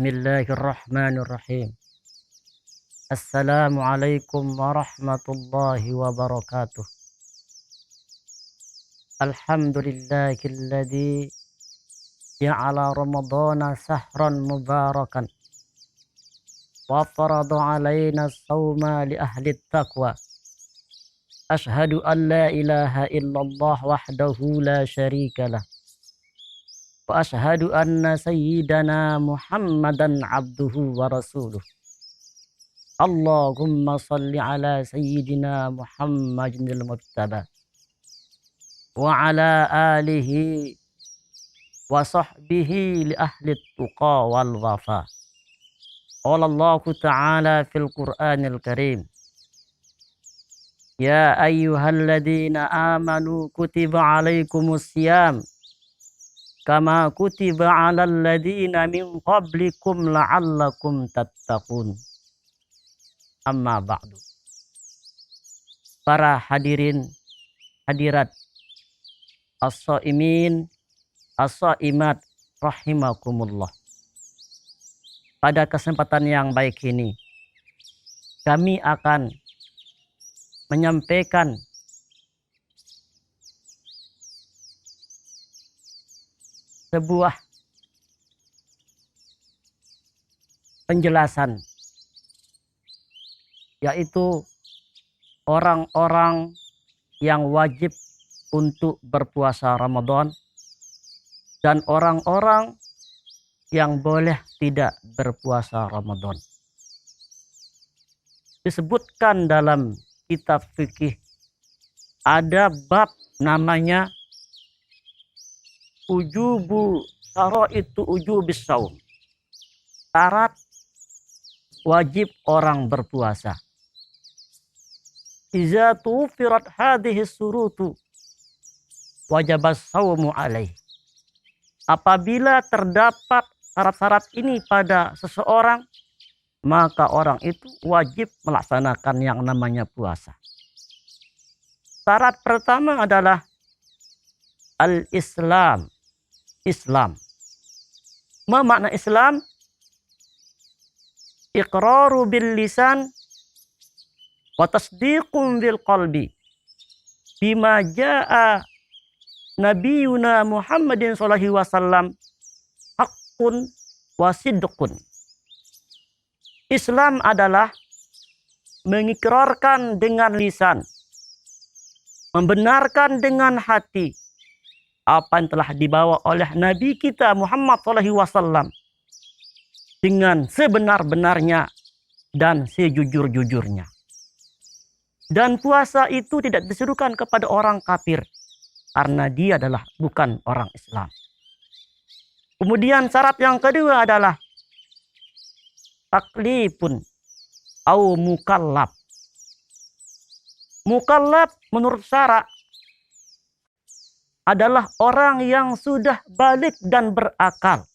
Bismillahirrahmanirrahim. Assalamualaikum warahmatullahi wabarakatuh. Alhamdulillahilladzi ja'ala ramadhana sahran mubarakan wa farada alaina as-sawma li ahli taqwa. Ashhadu an la ilaha illallah wahdahu la syarika lah. Wa ashhadu anna sayyidana Muhammadan abduhu wa rasuluh. Allahumma salli ala sayyidina Muhammadin al-mujtaba wa ala alihi wa sahbihi li ahli tuqa wal wafa. Qala Allah ta'ala fil Qur'anil Karim, ya ayyuhalladzina amanu kutiba alaikumus siyam kama kutiba 'alal ladzina min qablikum la'allakum tattaqun. Amma ba'du. Para hadirin hadirat as-shaimin as-shaimat rahimakumullah. Pada kesempatan yang baik ini kami akan menyampaikan sebuah penjelasan, yaitu orang-orang yang wajib untuk berpuasa Ramadan dan orang-orang yang boleh tidak berpuasa Ramadan. Disebutkan dalam kitab fikih ada bab namanya ujubu syaraitu ujubis shaum. Syarat wajib orang berpuasa. Iza tufirat hadhihi surutu wajabas shaumu alaih. Apabila terdapat syarat-syarat ini pada seseorang, maka orang itu wajib melaksanakan yang namanya puasa. Syarat pertama adalah al-Islam. Islam. Ma makna Islam? Iqraru bil lisan wa tasdiqun bil qalbi bima jaa nabiyuna Muhammadin sallallahu alaihi wasallam haqqun wa sidqun. Islam adalah mengikrarkan dengan lisan, membenarkan dengan hati apa yang telah dibawa oleh Nabi kita Muhammad SAW dengan sebenar-benarnya dan sejujur-jujurnya. Dan puasa itu tidak diserukan kepada orang kafir karena dia adalah bukan orang Islam. Kemudian syarat yang kedua adalah taklifun au mukallaf. Mukallaf menurut syara adalah orang yang sudah balik dan berakal,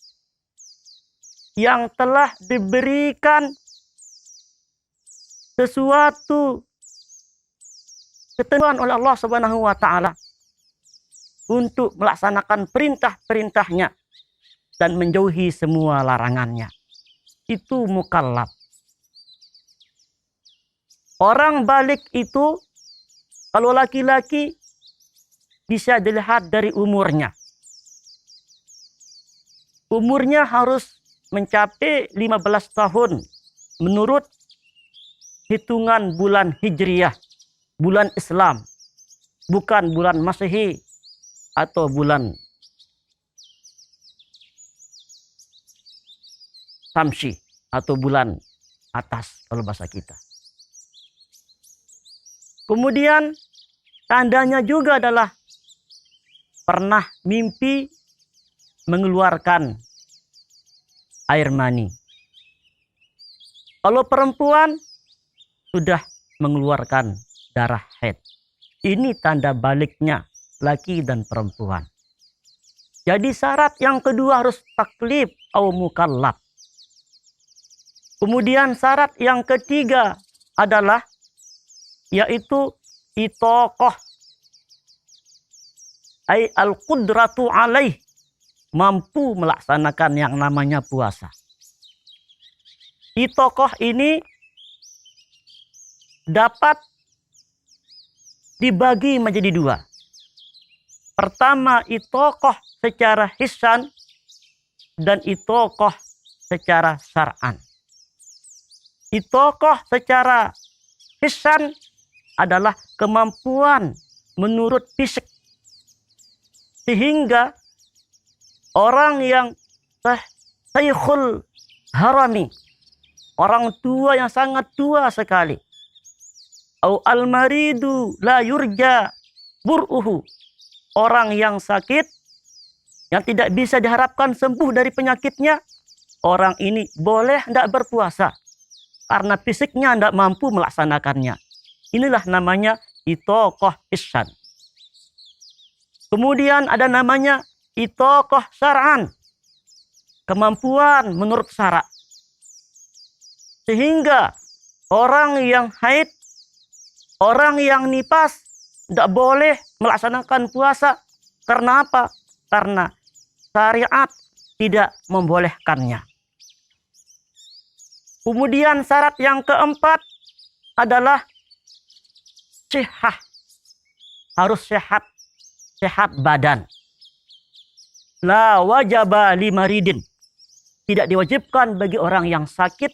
yang telah diberikan sesuatu ketentuan oleh Allah Subhanahu wa taala untuk melaksanakan perintah-perintahnya dan menjauhi semua larangannya. Itu mukallaf. Orang balik itu kalau laki-laki bisa dilihat dari umurnya. Umurnya harus mencapai 15 tahun menurut hitungan bulan Hijriyah, bulan Islam, bukan bulan Masehi atau bulan Samsi atau bulan atas kalau bahasa kita. Kemudian tandanya juga adalah pernah mimpi mengeluarkan air mani. Kalau perempuan sudah mengeluarkan darah haid. Ini tanda baliknya laki dan perempuan. Jadi syarat yang kedua harus taklif atau mukallaf. Kemudian syarat yang ketiga adalah yaitu itoqah. Ay al-qudratu alaih, mampu melaksanakan yang namanya puasa. itokoh ini dapat dibagi menjadi dua. Pertama, itokoh secara hisan dan itokoh secara syar'an. Itokoh secara hisan adalah kemampuan menurut fisik. Sehingga orang yang Syekhul Harami, orang tua yang sangat tua sekali, au al-maridu la yurja bur'uhu, orang yang sakit yang tidak bisa diharapkan sembuh dari penyakitnya, orang ini boleh tidak berpuasa karena fisiknya tidak mampu melaksanakannya. Inilah namanya itokoh ihsan. Kemudian ada namanya itokoh syar'an, kemampuan menurut syarak. Sehingga orang yang haid, orang yang nifas tidak boleh melaksanakan puasa. Karena apa? Karena syariat tidak membolehkannya. Kemudian syarat yang keempat adalah sihah. Harus sehat, sehat badan. La wajaba limaridin. Tidak diwajibkan bagi orang yang sakit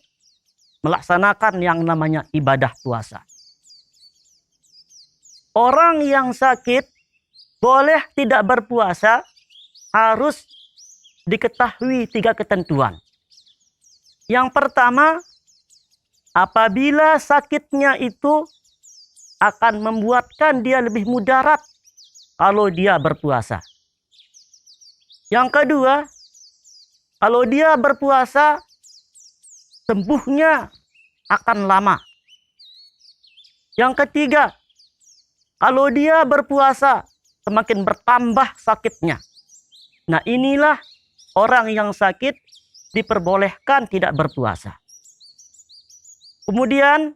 melaksanakan yang namanya ibadah puasa. Orang yang sakit boleh tidak berpuasa, harus diketahui 3 ketentuan. Yang pertama, apabila sakitnya itu akan membuatkan dia lebih mudarat kalau dia berpuasa. Yang kedua, kalau dia berpuasa, sembuhnya akan lama. Yang ketiga, kalau dia berpuasa, semakin bertambah sakitnya. Nah, inilah orang yang sakit diperbolehkan tidak berpuasa. Kemudian,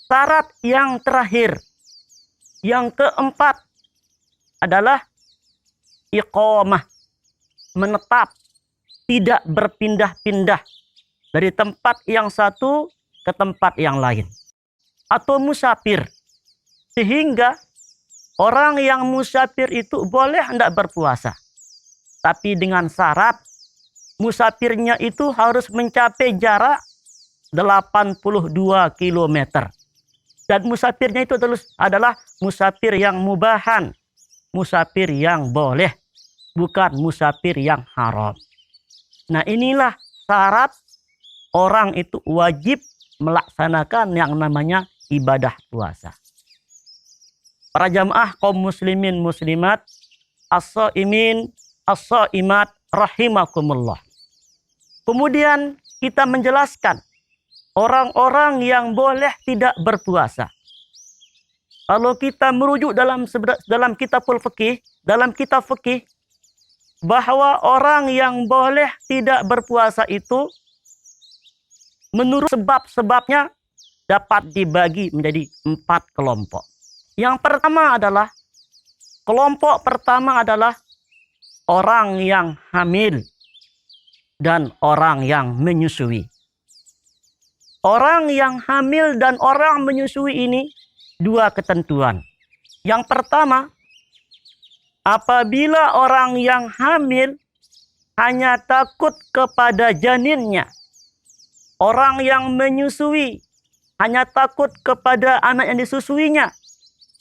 syarat yang terakhir, yang keempat adalah iqamah, menetap, tidak berpindah-pindah dari tempat yang satu ke tempat yang lain. Atau musafir. Sehingga orang yang musafir itu boleh hendak berpuasa. Tapi dengan syarat musafirnya itu harus mencapai jarak 82 km. Dan musafirnya itu adalah musafir yang mubahan. Musafir yang boleh. Bukan musafir yang haram. Nah, inilah syarat orang itu wajib melaksanakan yang namanya ibadah puasa. Para jamaah kaum muslimin muslimat, as-shaimin, as-shaimat, rahimakumullah. Kemudian kita menjelaskan orang-orang yang boleh tidak berpuasa. Kalau kita merujuk dalam kitabul fikih, dalam kitab fikih, bahwa orang yang boleh tidak berpuasa itu menurut sebab-sebabnya dapat dibagi menjadi 4 kelompok. Yang pertama adalah, kelompok pertama adalah orang yang hamil dan orang yang menyusui. Orang yang hamil dan orang menyusui ini 2 ketentuan. Yang pertama, apabila orang yang hamil hanya takut kepada janinnya, orang yang menyusui hanya takut kepada anak yang disusuinya,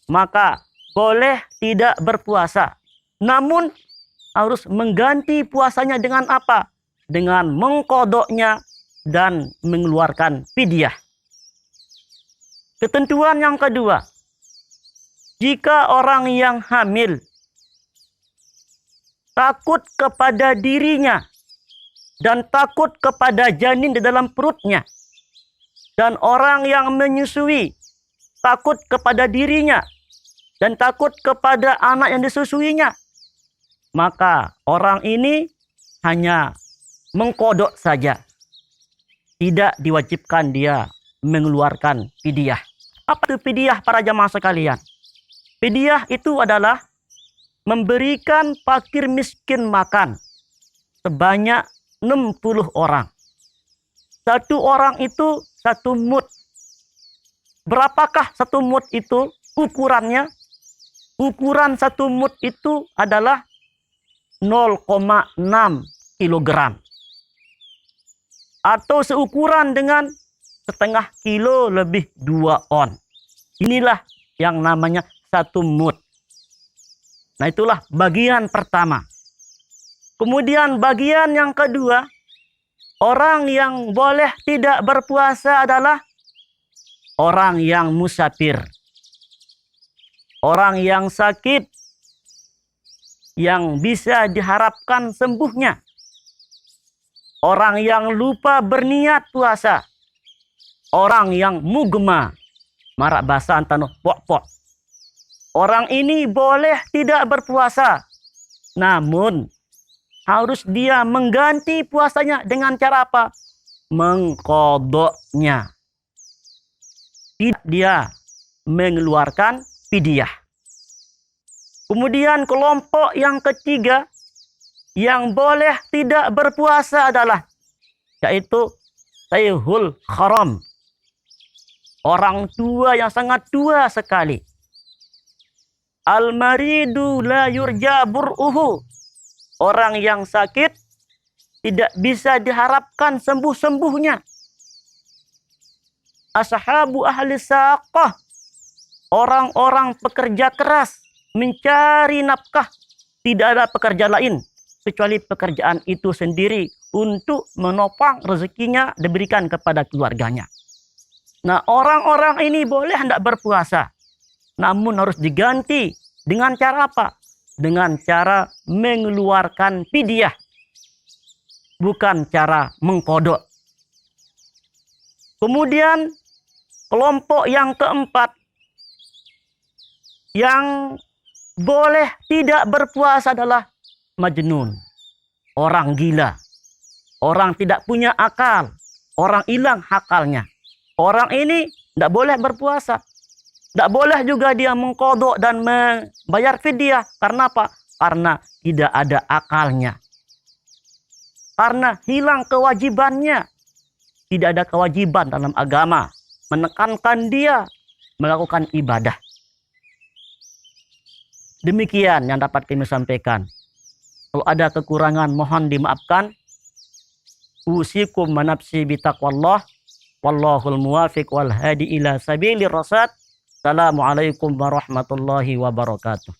maka boleh tidak berpuasa. Namun harus mengganti puasanya dengan apa? Dengan mengkodoknya dan mengeluarkan fidyah. Ketentuan yang kedua, jika orang yang hamil takut kepada dirinya dan takut kepada janin di dalam perutnya, dan orang yang menyusui takut kepada dirinya dan takut kepada anak yang disusuinya, maka orang ini hanya mengkodok saja. Tidak diwajibkan dia mengeluarkan fidyah. Apa itu fidyah para jamaah sekalian? Fidyah itu adalah memberikan fakir miskin makan sebanyak 60 orang. Satu orang itu satu mud. Berapakah satu mud itu ukurannya? Ukuran satu mud itu adalah 0,6 kilogram. Atau seukuran dengan setengah kilo lebih 2 on. Inilah yang namanya satu mud. Nah, itulah bagian pertama. Kemudian bagian yang kedua, orang yang boleh tidak berpuasa adalah orang yang musafir. Orang yang sakit, yang bisa diharapkan sembuhnya. Orang yang lupa berniat puasa. Orang yang mugma, marak bahasa antano pok-pok. Orang ini boleh tidak berpuasa. Namun, harus dia mengganti puasanya dengan cara apa? Mengkodoknya. Tidak dia mengeluarkan fidyah. Kemudian kelompok yang ketiga yang boleh tidak berpuasa adalah yaitu Sayhul Haram. Orang tua yang sangat tua sekali. Al-maridu la yurja bur'uhu. Orang yang sakit tidak bisa diharapkan sembuh-sembuhnya. Ashabu ahli saqah. Orang-orang pekerja keras mencari nafkah. Tidak ada pekerja lain kecuali pekerjaan itu sendiri untuk menopang rezekinya diberikan kepada keluarganya. Nah, orang-orang ini boleh hendak berpuasa. Namun harus diganti dengan cara apa? Dengan cara mengeluarkan fidyah. Bukan cara mengkodok. Kemudian kelompok yang keempat yang boleh tidak berpuasa adalah majnun. Orang gila. Orang tidak punya akal. Orang hilang akalnya. Orang ini tidak boleh berpuasa. Tidak boleh juga dia mengkodok dan membayar fidyah. Karena apa? Karena tidak ada akalnya. Karena hilang kewajibannya. Tidak ada kewajiban dalam agama. Menekankan dia melakukan ibadah. Demikian yang dapat kami sampaikan. Kalau ada kekurangan mohon dimaafkan. Usikum manapsi bitaqwallah. Wallahul muwafiq wal hadi ila sabilir rasyad. Assalamualaikum warahmatullahi wabarakatuh.